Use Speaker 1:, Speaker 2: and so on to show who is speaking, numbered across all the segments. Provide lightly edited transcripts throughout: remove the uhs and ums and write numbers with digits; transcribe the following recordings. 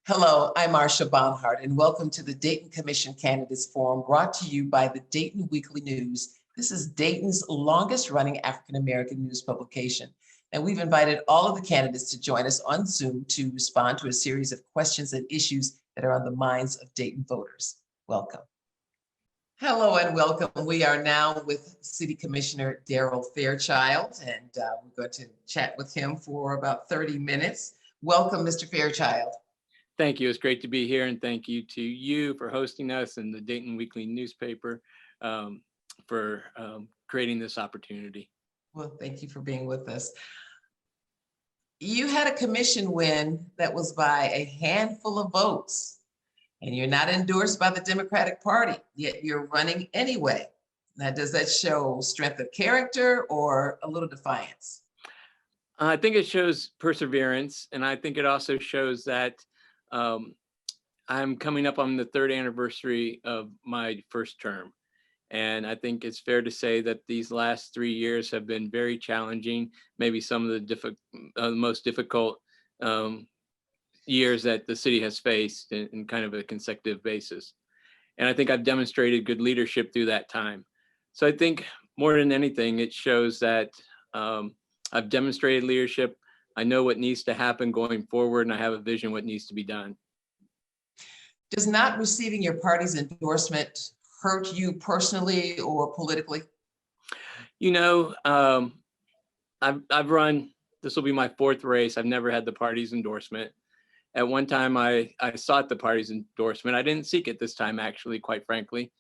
Speaker 1: Hello, I'm Marsha Bonhart, and welcome to the Dayton Commission Candidates Forum brought to you by the Dayton Weekly News. This is Dayton's longest running African-American news publication. And we've invited all of the candidates to join us on Zoom to respond to a series of questions and issues that are on the minds of Dayton voters. Welcome. Hello and welcome. We are now with City Commissioner Darryl Fairchild, and we're going to chat with him for about 30 minutes. Welcome, Mr. Fairchild.
Speaker 2: Thank you. It's great to be here, and thank you to you for hosting us and the Dayton Weekly newspaper for creating this opportunity.
Speaker 1: Well, thank you for being with us. You had a commission win that was by a handful of votes, and you're not endorsed by the Democratic Party, yet you're running anyway. Now, does that show strength of character or a little defiance?
Speaker 2: I think it shows perseverance, and I think it also shows that I'm coming up on the third anniversary of my first term. And I think it's fair to say that these last 3 years have been very challenging, maybe some of the most difficult years that the city has faced in kind of a consecutive basis. And I think I've demonstrated good leadership through that time. So I think more than anything, it shows that I've demonstrated leadership. I know what needs to happen going forward, and I have a vision what needs to be done.
Speaker 1: Does not receiving your party's endorsement hurt you personally or politically?
Speaker 2: You know, I've run, this will be my fourth race. I've never had the party's endorsement. At one time, I sought the party's endorsement. I didn't seek it this time, actually, quite frankly.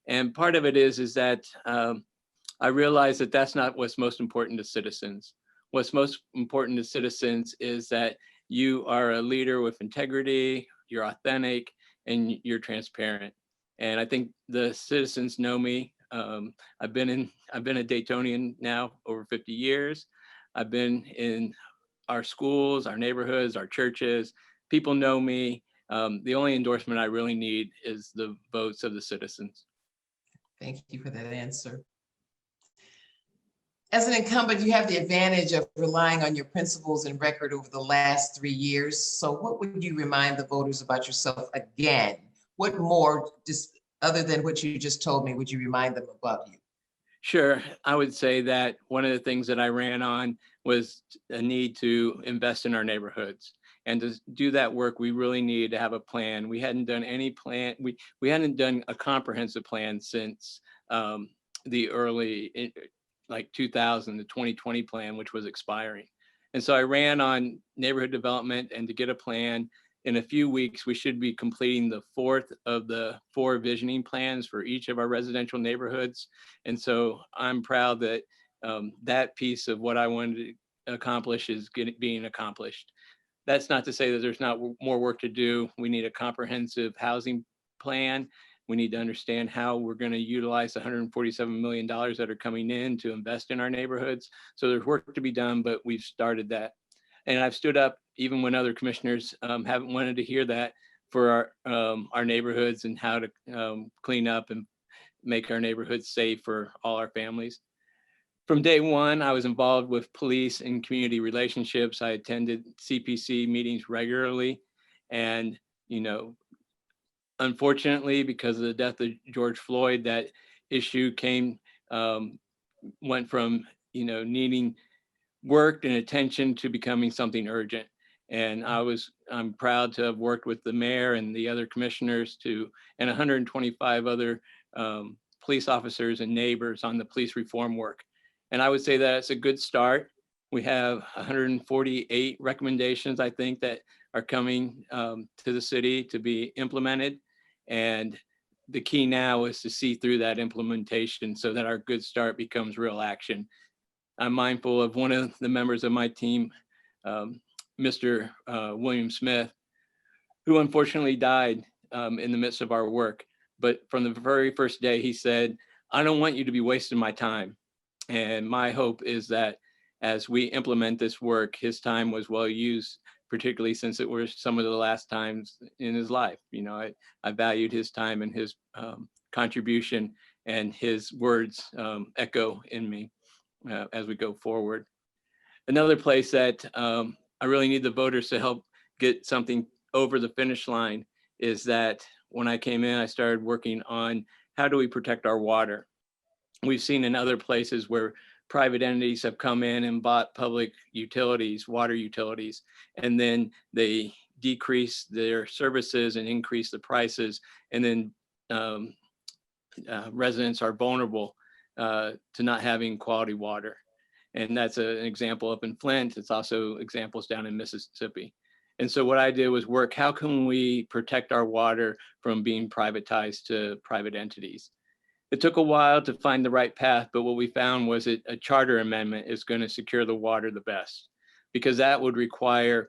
Speaker 2: And part of it is that I realized that that's not what's most important to citizens. What's most important to citizens is that you are a leader with integrity, you're authentic, and you're transparent. And I think the citizens know me. I've been a Daytonian now over 50 years. I've been in our schools, our neighborhoods, our churches. People know me. The only endorsement I really need is the votes of the citizens.
Speaker 1: Thank you for that answer. As an incumbent, you have the advantage of relying on your principles and record over the last 3 years. So what would you remind the voters about yourself again? What more, just other than what you just told me, would you remind them about you?
Speaker 2: Sure. I would say that one of the things that I ran on was a need to invest in our neighborhoods. And to do that work, we really needed to have a plan. We hadn't done any plan. We hadn't done a comprehensive plan since the early, like 2000, the 2020 plan, which was expiring. And so I ran on neighborhood development, and to get a plan. In a few weeks, we should be completing the fourth of the 4 visioning plans for each of our residential neighborhoods. And so I'm proud that that piece of what I wanted to accomplish is being accomplished. That's not to say that there's not more work to do. We need a comprehensive housing plan. We need to understand how we're going to utilize the $147 million that are coming in to invest in our neighborhoods. So there's work to be done, but we've started that. And I've stood up even when other commissioners haven't wanted to hear that for our neighborhoods and how to clean up and make our neighborhoods safe for all our families. From day one, I was involved with police and community relationships. I attended CPC meetings regularly. And, you know, unfortunately, because of the death of George Floyd, that issue went from, needing work and attention to becoming something urgent. And I'm proud to have worked with the mayor and the other commissioners and 125 other police officers and neighbors on the police reform work. And I would say that it's a good start. We have 148 recommendations, I think, that are coming to the city to be implemented. And the key now is to see through that implementation so that our good start becomes real action. I'm mindful of one of the members of my team, Mr. William Smith, who unfortunately died in the midst of our work. But from the very first day, he said, "I don't want you to be wasting my time." And my hope is that as we implement this work, his time was well used, particularly since it was some of the last times in his life. I valued his time and his contribution, and his words echo in me as we go forward. Another place that I really need the voters to help get something over the finish line is that when I came in, I started working on how do we protect our water. We've seen in other places where private entities have come in and bought public utilities, water utilities, and then they decrease their services and increase the prices, and then um, residents are vulnerable to not having quality water. And that's an example up in Flint. It's also examples down in Mississippi. And so what I did was work, how can we protect our water from being privatized to private entities? It took a while to find the right path, but what we found was that a charter amendment is going to secure the water the best, because that would require,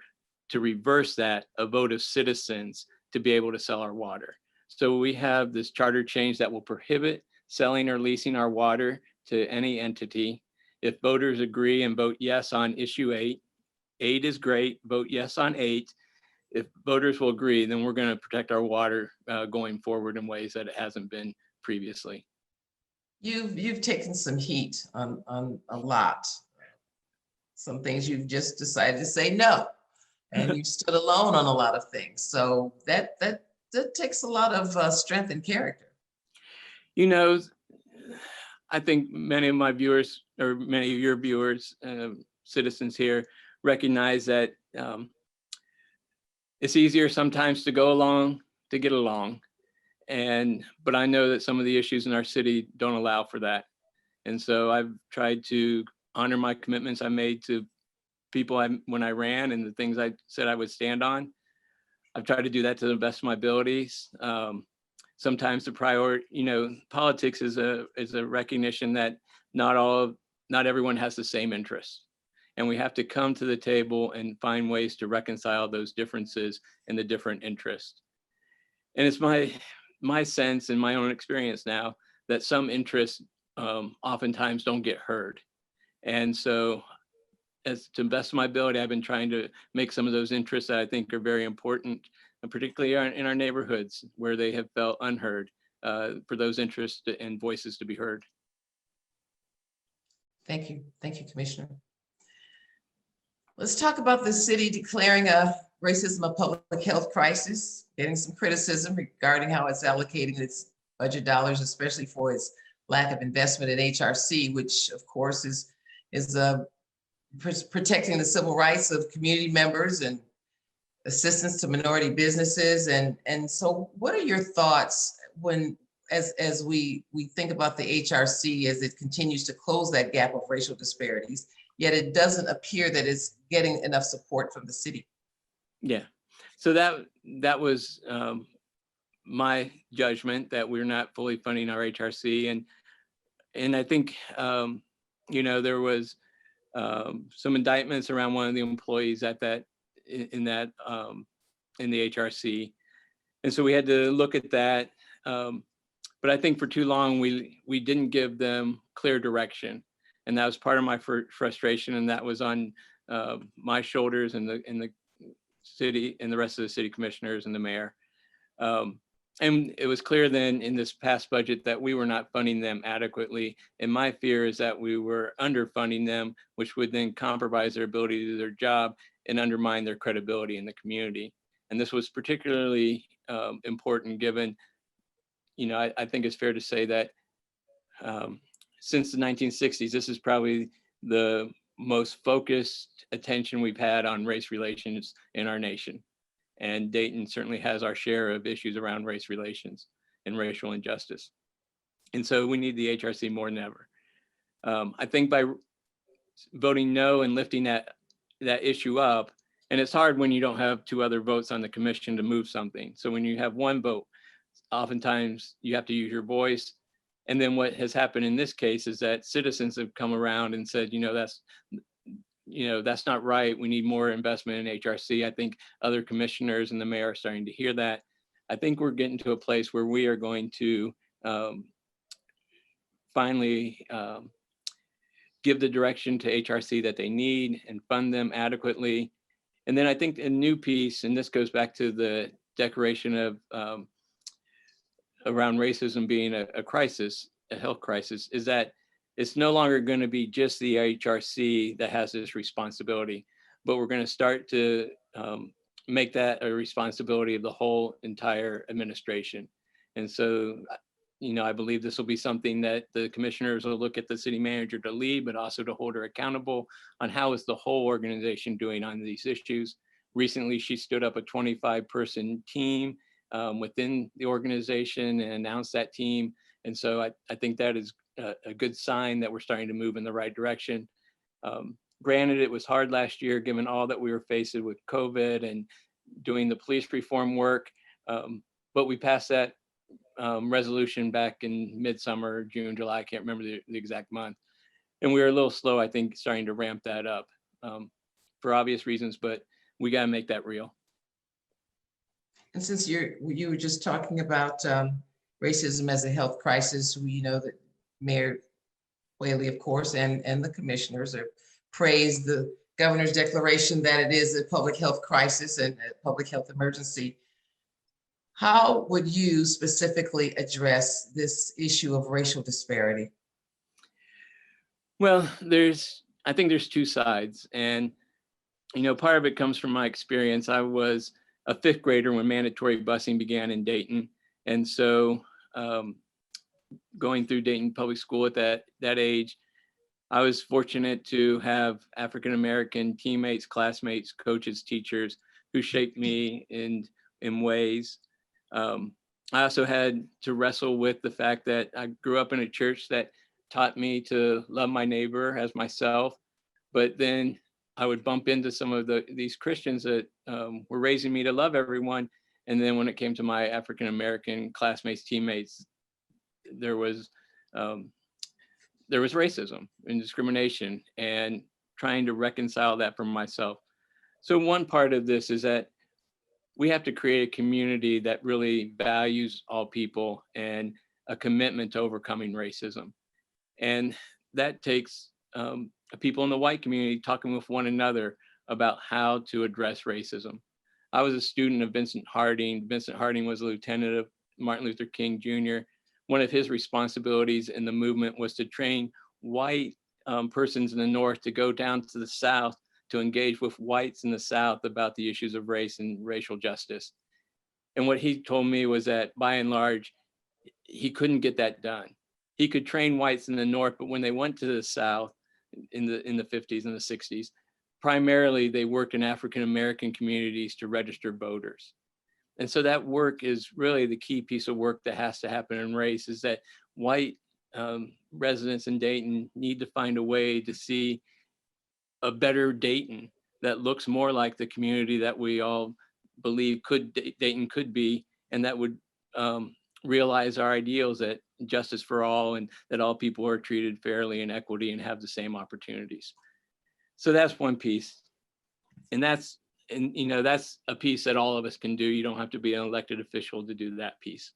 Speaker 2: to reverse that, a vote of citizens to be able to sell our water. So we have this charter change that will prohibit selling or leasing our water to any entity. If voters agree and vote yes on issue 8, 8 is great, vote yes on 8. If voters will agree, then we're going to protect our water going forward in ways that it hasn't been previously.
Speaker 1: You've taken some heat on a lot. Some things you've just decided to say no, and you've stood alone on a lot of things. So that takes a lot of strength and character.
Speaker 2: You know, I think many of my viewers, or many of your viewers, citizens here, recognize that it's easier sometimes to go along to get along. But I know that some of the issues in our city don't allow for that. And so I've tried to honor my commitments I made to people when I ran, and the things I said I would stand on. I've tried to do that to the best of my abilities. Sometimes the priority, politics is a recognition that not everyone has the same interests. And we have to come to the table and find ways to reconcile those differences and the different interests. And it's my sense and my own experience now that some interests oftentimes don't get heard. And so, as to the best of my ability, I've been trying to make some of those interests that I think are very important, and particularly in our neighborhoods where they have felt unheard, for those interests and voices to be heard.
Speaker 1: Thank you, Commissioner. Let's talk about the city declaring a racism a public health crisis, getting some criticism regarding how it's allocating its budget dollars, especially for its lack of investment in HRC, which of course is protecting the civil rights of community members and assistance to minority businesses. And so what are your thoughts as we think about the HRC as it continues to close that gap of racial disparities, yet it doesn't appear that it's getting enough support from the city?
Speaker 2: Yeah, so that was my judgment, that we're not fully funding our HRC, and I think there was some indictments around one of the employees in the HRC, and so we had to look at that. But I think for too long we didn't give them clear direction, and that was part of my frustration, and that was on my shoulders and the city and the rest of the city commissioners and the mayor. And it was clear then in this past budget that we were not funding them adequately. And my fear is that we were underfunding them, which would then compromise their ability to do their job and undermine their credibility in the community. And this was particularly important given, I think it's fair to say that since the 1960s, this is probably the most focused attention we've had on race relations in our nation. And Dayton certainly has our share of issues around race relations and racial injustice. And so we need the HRC more than ever. I think by voting no and lifting that issue up, and it's hard when you don't have 2 other votes on the commission to move something. So when you have 1 vote, oftentimes you have to use your voice. And then what has happened in this case is that citizens have come around and said, that's not right. We need more investment in HRC. I think other commissioners and the mayor are starting to hear that. I think we're getting to a place where we are going to finally give the direction to HRC that they need and fund them adequately. And then I think a new piece, and this goes back to the declaration of around racism being a crisis, a health crisis, is that it's no longer going to be just the HRC that has this responsibility, but we're going to start to make that a responsibility of the whole entire administration. And so, I believe this will be something that the commissioners will look at the city manager to lead, but also to hold her accountable on how is the whole organization doing on these issues. Recently, she stood up a 25-person team within the organization and announced that team. And so I think that is a good sign that we're starting to move in the right direction. Granted, it was hard last year, given all that we were facing with COVID and doing the police reform work, but we passed that resolution back in midsummer, June, July, I can't remember the exact month. And we were a little slow, I think, starting to ramp that up for obvious reasons, but we got to make that real.
Speaker 1: And since you were just talking about racism as a health crisis, we know that Mayor Whaley, of course, and the commissioners have praised the governor's declaration that it is a public health crisis and a public health emergency. How would you specifically address this issue of racial disparity?
Speaker 2: Well, I think there's two sides. And, part of it comes from my experience. I was a fifth grader when mandatory busing began in Dayton. And so going through Dayton Public School at that age, I was fortunate to have African-American teammates, classmates, coaches, teachers who shaped me in ways. I also had to wrestle with the fact that I grew up in a church that taught me to love my neighbor as myself, but then I would bump into some of these Christians that were raising me to love everyone. And then when it came to my African-American classmates, teammates, there was racism and discrimination, and trying to reconcile that for myself. So one part of this is that we have to create a community that really values all people and a commitment to overcoming racism. And that takes people in the white community talking with one another about how to address racism. I was a student of Vincent Harding. Vincent Harding was a lieutenant of Martin Luther King Jr. One of his responsibilities in the movement was to train white persons in the North to go down to the South to engage with whites in the South about the issues of race and racial justice. And what he told me was that by and large, he couldn't get that done. He could train whites in the North, but when they went to the South in the 50s and the 60s, primarily they worked in African-American communities to register voters. And so that work is really the key piece of work that has to happen in race, is that white residents in Dayton need to find a way to see a better Dayton that looks more like the community that we all believe Dayton could be, and that would realize our ideals that justice for all and that all people are treated fairly and equity and have the same opportunities. So that's one piece. And that's a piece that all of us can do. You don't have to be an elected official to do that piece.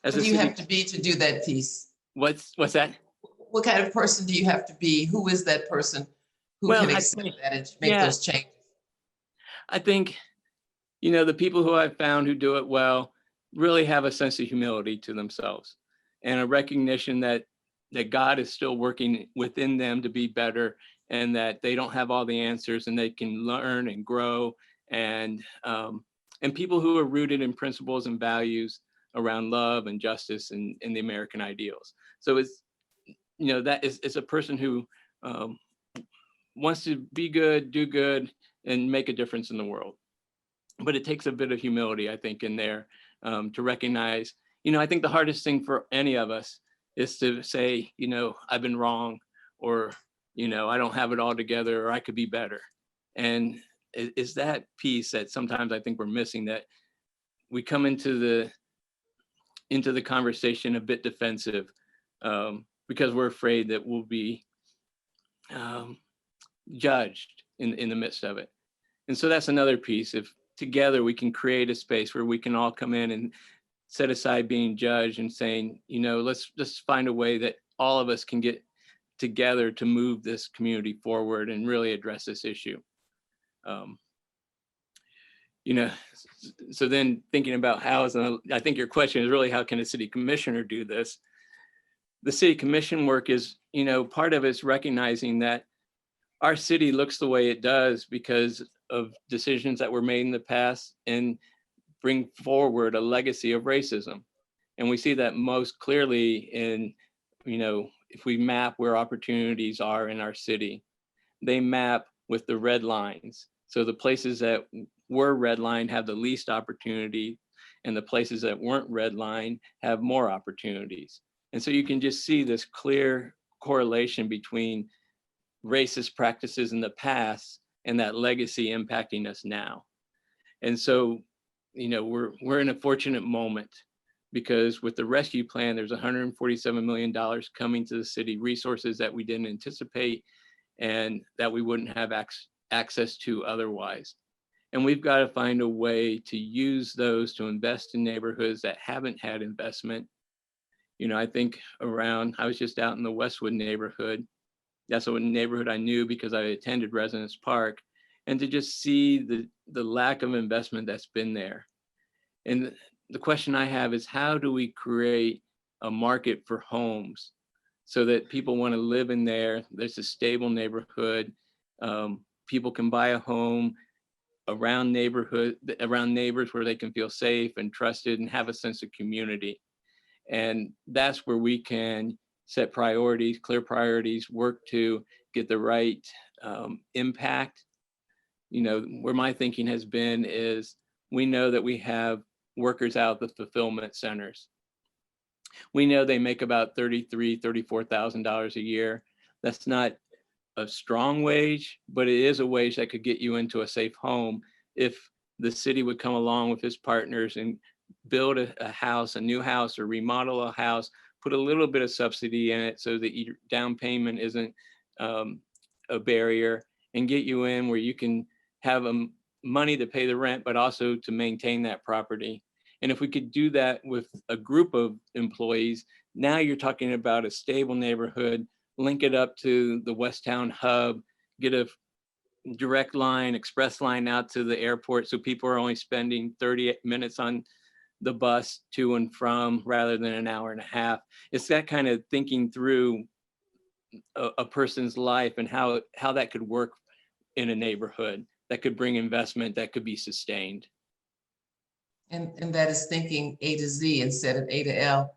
Speaker 1: What do you have to be to do that piece?
Speaker 2: What's that?
Speaker 1: What kind of person do you have to be? Who is that person who can accept that and make those changes?
Speaker 2: I think, the people who I've found who do it well really have a sense of humility to themselves and a recognition that God is still working within them to be better, and that they don't have all the answers and they can learn and grow, and people who are rooted in principles and values around love and justice and the American ideals. So it's a person who wants to be good, do good, and make a difference in the world. But it takes a bit of humility, I think, in there to recognize, I think the hardest thing for any of us is to say, I've been wrong, or, I don't have it all together, or I could be better. And it's that piece that sometimes I think we're missing, that we come into the conversation a bit defensive because we're afraid that we'll be judged in the midst of it. And so that's another piece. If together we can create a space where we can all come in and set aside being judged and saying, let's just find a way that all of us can get together to move this community forward and really address this issue. So then thinking about I think your question is really, how can a city commissioner do this? The city commission work is, part of it's recognizing that our city looks the way it does because of decisions that were made in the past and bring forward a legacy of racism. And we see that most clearly in, if we map where opportunities are in our city, they map with the red lines. So the places that were redlined have the least opportunity, and the places that weren't redlined have more opportunities. And so you can just see this clear correlation between racist practices in the past and that legacy impacting us now. And so, we're in a fortunate moment, because with the rescue plan, there's $147 million coming to the city, resources that we didn't anticipate and that we wouldn't have access to otherwise. And we've got to find a way to use those to invest in neighborhoods that haven't had investment. I think I was just out in the Westwood neighborhood. That's a neighborhood I knew because I attended Residence Park, and to just see the lack of investment that's been there. And the question I have is, how do we create a market for homes so that people want to live in there? There's a stable neighborhood. People can buy a home around neighbors where they can feel safe and trusted and have a sense of community. And that's where we can set priorities, clear priorities, work to get the right impact. Where my thinking has been is, we know that we have workers out at the fulfillment centers. We know they make about $33,000, $34,000 a year. That's not a strong wage, but it is a wage that could get you into a safe home if the city would come along with its partners and build a house, a new house, or remodel a house, put a little bit of subsidy in it so that your down payment isn't a barrier, and get you in where you can have money to pay the rent, but also to maintain that property. And if we could do that with a group of employees, now you're talking about a stable neighborhood, link it up to the Westtown hub, get a direct line, express line out to the airport, so people are only spending 30 minutes on the bus to and from rather than an hour and a half. It's that kind of thinking through a person's life and how that could work in a neighborhood that could bring investment that could be sustained.
Speaker 1: And that is thinking A to Z instead of A to L.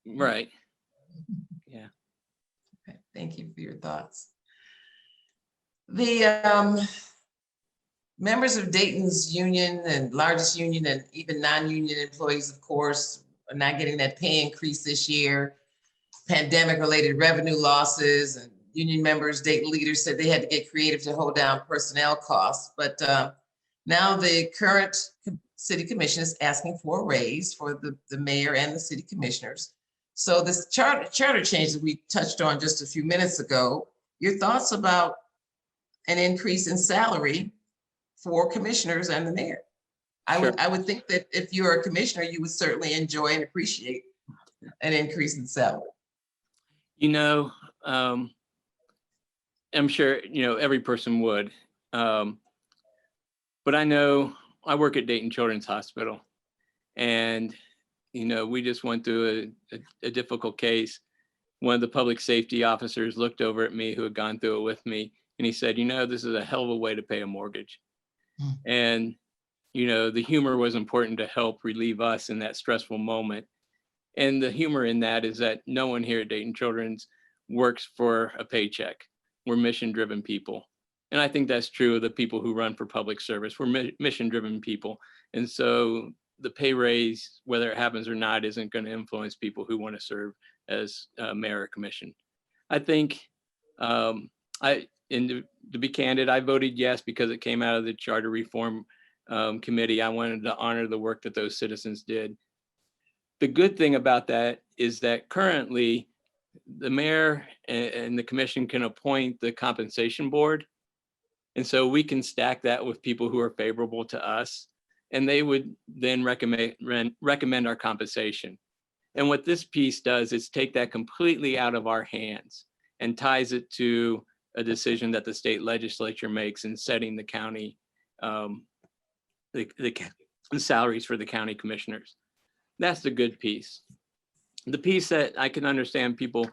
Speaker 2: Right. Yeah.
Speaker 1: Okay. Thank you for your thoughts. The members of Dayton's union and largest union, and even non-union employees, of course, are not getting that pay increase this year. Pandemic-related revenue losses, and union members, Dayton leaders said they had to get creative to hold down personnel costs. But now the current city commission is asking for a raise for the mayor and the city commissioners. So this charter change that we touched on just a few minutes ago, your thoughts about an increase in salary for commissioners and the mayor?
Speaker 2: Sure.
Speaker 1: I would think that if you're a commissioner, you would certainly enjoy and appreciate an increase in salary.
Speaker 2: I'm sure, every person would. But I know I work at Dayton Children's Hospital, and, we just went through a difficult case. One of the public safety officers looked over at me, who had gone through it with me, and he said, this is a hell of a way to pay a mortgage. And, the humor was important to help relieve us in that stressful moment. And the humor in that is that no one here at Dayton Children's works for a paycheck. We're mission-driven people. And I think that's true of the people who run for public service. We're mission-driven people. And so the pay raise, whether it happens or not, isn't going to influence people who want to serve as mayor or commission. I think, to be candid, I voted yes because it came out of the charter reform committee. I wanted to honor the work that those citizens did. The good thing about that is that currently the mayor and the commission can appoint the compensation board. And so we can stack that with people who are favorable to us, and they would then recommend our compensation. And what this piece does is take that completely out of our hands and ties it to a decision that the state legislature makes in setting the county, the salaries for the county commissioners. That's the good piece. The piece that I can understand people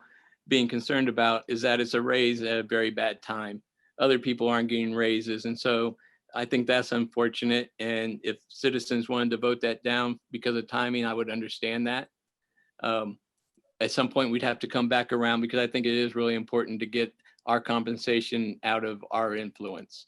Speaker 2: being concerned about is that it's a raise at a very bad time. Other people aren't getting raises. And so I think that's unfortunate. And if citizens wanted to vote that down because of timing, I would understand that. At some point, we'd have to come back around because I think it is really important to get our compensation out of our influence.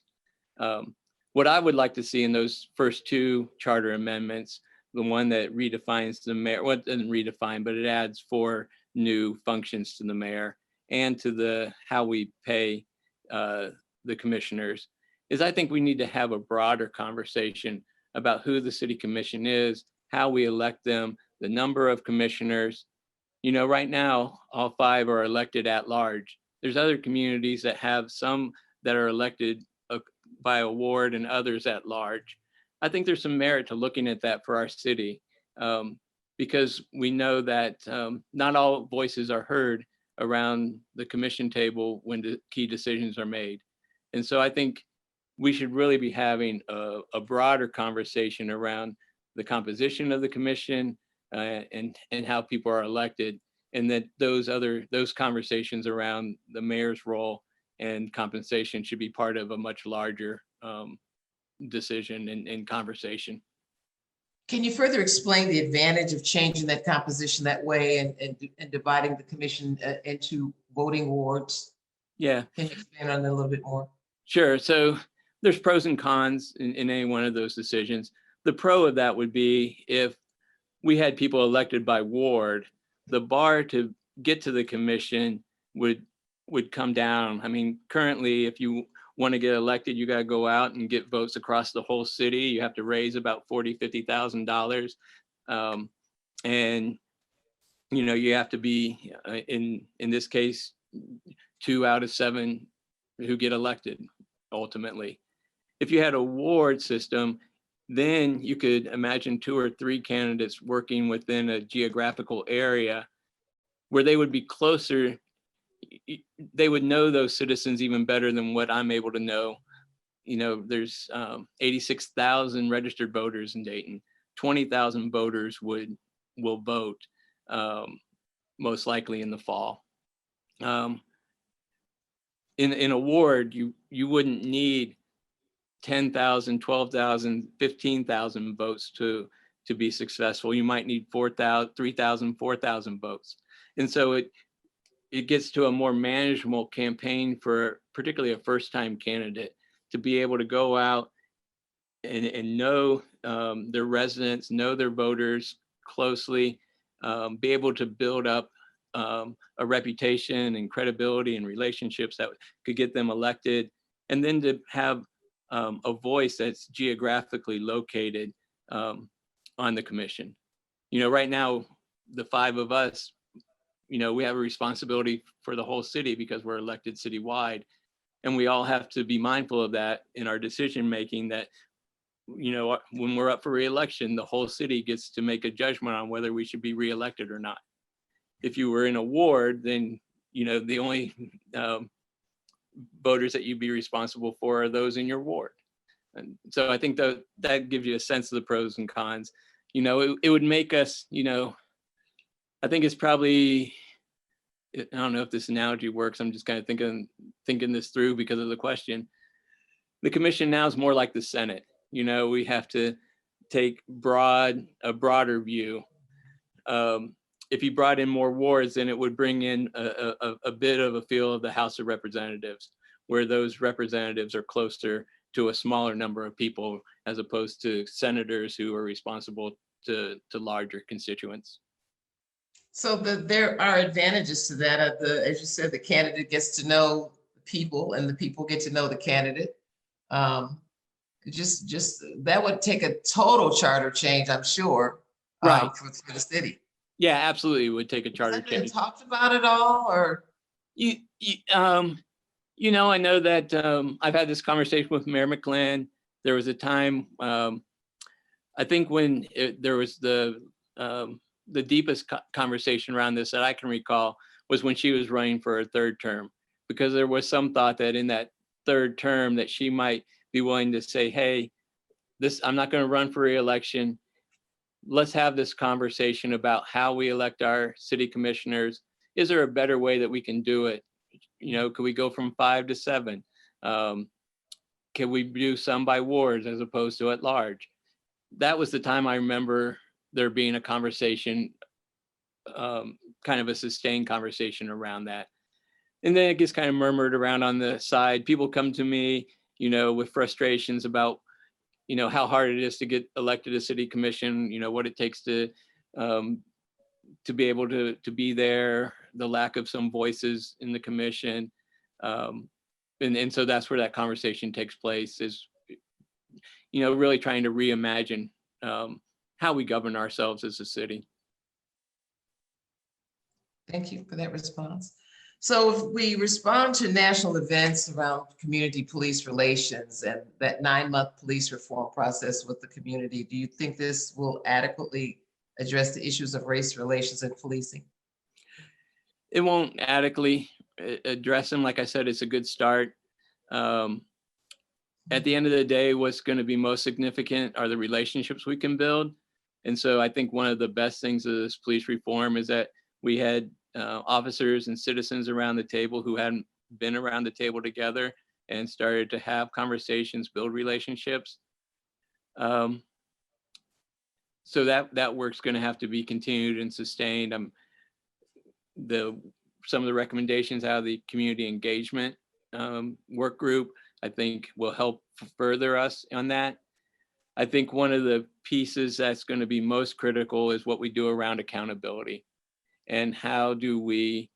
Speaker 2: What I would like to see in those first two charter amendments, the one that redefines the mayor, well, it doesn't redefine, but it adds 4 new functions to the mayor and to the how we pay the commissioners, is I think we need to have a broader conversation about who the city commission is, how we elect them, the number of commissioners. You know, right now, all 5 are elected at large. There's other communities that have some that are elected by a ward and others at large. I think there's some merit to looking at that for our city, because we know that not all voices are heard around the commission table when the key decisions are made. And so I think we should really be having a broader conversation around the composition of the commission and how people are elected, and that those conversations around the mayor's role and compensation should be part of a much larger decision and conversation.
Speaker 1: Can you further explain the advantage of changing that composition that way and dividing the commission into voting wards?
Speaker 2: Yeah.
Speaker 1: Can you expand on that a little bit more?
Speaker 2: Sure. So there's pros and cons in any one of those decisions. The pro of that would be if we had people elected by ward, the bar to get to the commission would come down. I mean, currently, if you want to get elected, you got to go out and get votes across the whole city. You have to raise about $40,000-$50,000. And, you know, you have to be, in this case, 2 out of 7 who get elected ultimately. If you had a ward system, then you could imagine 2 or 3 candidates working within a geographical area where they would be closer. They would know those citizens even better than what I'm able to know. You know, there's 86,000 registered voters in Dayton. 20,000 voters will vote most likely in the fall. In a ward, you wouldn't need 10,000, 12,000, 15,000 votes to be successful. You might need 4,000, 3,000, 4,000 votes. And so it gets to a more manageable campaign for particularly a first-time candidate to be able to go out and know their residents, know their voters closely, be able to build up a reputation and credibility and relationships that could get them elected, and then to have a voice that's geographically located on the commission. You know, right now, the 5 of us, you know, we have a responsibility for the whole city because we're elected citywide. And we all have to be mindful of that in our decision making, that, you know, when we're up for re-election, the whole city gets to make a judgment on whether we should be re-elected or not. If you were in a ward, then, you know, the only voters that you'd be responsible for are those in your ward. And so I think that gives you a sense of the pros and cons. You know, it would make us, you know, I think it's probably, I don't know if this analogy works. I'm just kind of thinking this through because of the question. The commission now is more like the Senate. You know, we have to take a broader view. If you brought in more wards, then it would bring in a bit of a feel of the House of Representatives, where those representatives are closer to a smaller number of people as opposed to senators who are responsible to larger constituents.
Speaker 1: So there are advantages to that. As you said, the candidate gets to know the people and the people get to know the candidate. Just that would take a total charter change, I'm sure,
Speaker 2: right,
Speaker 1: for the city.
Speaker 2: Yeah, absolutely. It would take a charter change.
Speaker 1: Been talked about it all, or
Speaker 2: you know, I know that I've had this conversation with Mayor McLean. There was a time, I think when there was the deepest conversation around this that I can recall was when she was running for a 3rd term, because there was some thought that in that 3rd term that she might be willing to say, hey, I'm not going to run for re-election. Let's have this conversation about how we elect our city commissioners. Is there a better way that we can do it? You know, could we go from 5 to 7? Can can we do some by wards as opposed to at large? That was the time I remember there being a conversation, kind of a sustained conversation around that. And then it gets kind of murmured around on the side. People come to me, with frustrations about, how hard it is to get elected to city commission, what it takes to be able to be there, the lack of some voices in the commission. And so that's where that conversation takes place, is, really trying to reimagine how we govern ourselves as a city.
Speaker 1: Thank you for that response. So if we respond to national events around community police relations and that 9-month police reform process with the community, do you think this will adequately address the issues of race relations and policing?
Speaker 2: It won't adequately address them. Like I said, it's a good start. At the end of the day, what's going to be most significant are the relationships we can build. And so I think one of the best things of this police reform is that we had officers and citizens around the table who hadn't been around the table together and started to have conversations, build relationships. So that work's going to have to be continued and sustained. Some of the recommendations out of the community engagement work group, I think, will help further us on that. I think one of the pieces that's going to be most critical is what we do around accountability, and how do we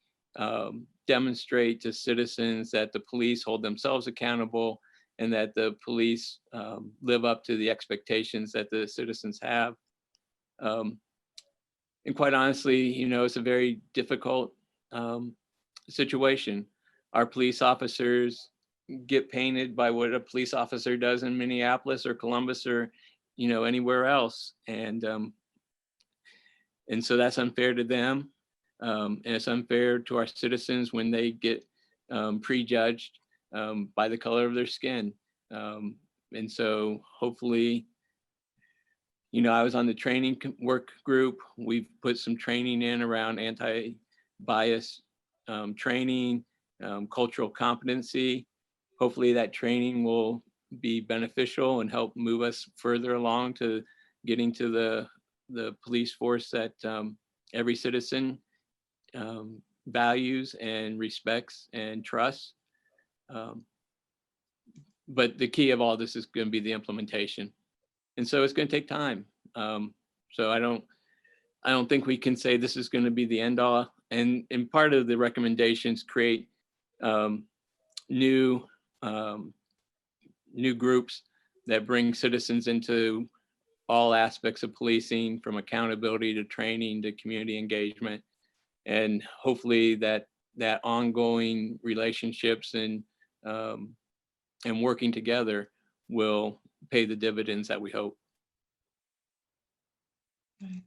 Speaker 2: demonstrate to citizens that the police hold themselves accountable and that the police live up to the expectations that the citizens have. And quite honestly, it's a very difficult situation. Our police officers get painted by what a police officer does in Minneapolis or Columbus or, anywhere else. And so that's unfair to them. And it's unfair to our citizens when they get prejudged by the color of their skin. And so hopefully, I was on the training work group. We've put some training in around anti-bias training, cultural competency. Hopefully that training will be beneficial and help move us further along to getting to the police force that every citizen values and respects and trusts. But the key of all this is going to be the implementation. And so it's going to take time. So I don't think we can say this is going to be the end all. And part of the recommendations create new groups that bring citizens into all aspects of policing, from accountability to training to community engagement. And hopefully that ongoing relationships and working together will pay the dividends that we hope.
Speaker 1: Right.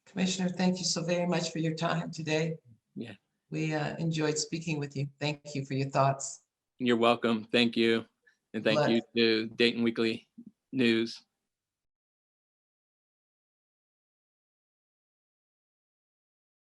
Speaker 1: Commissioner, thank you so very much for your time today.
Speaker 2: Yeah.
Speaker 1: We enjoyed speaking with you. Thank you for your thoughts.
Speaker 2: You're welcome. Thank you. And thank you to Dayton Weekly News.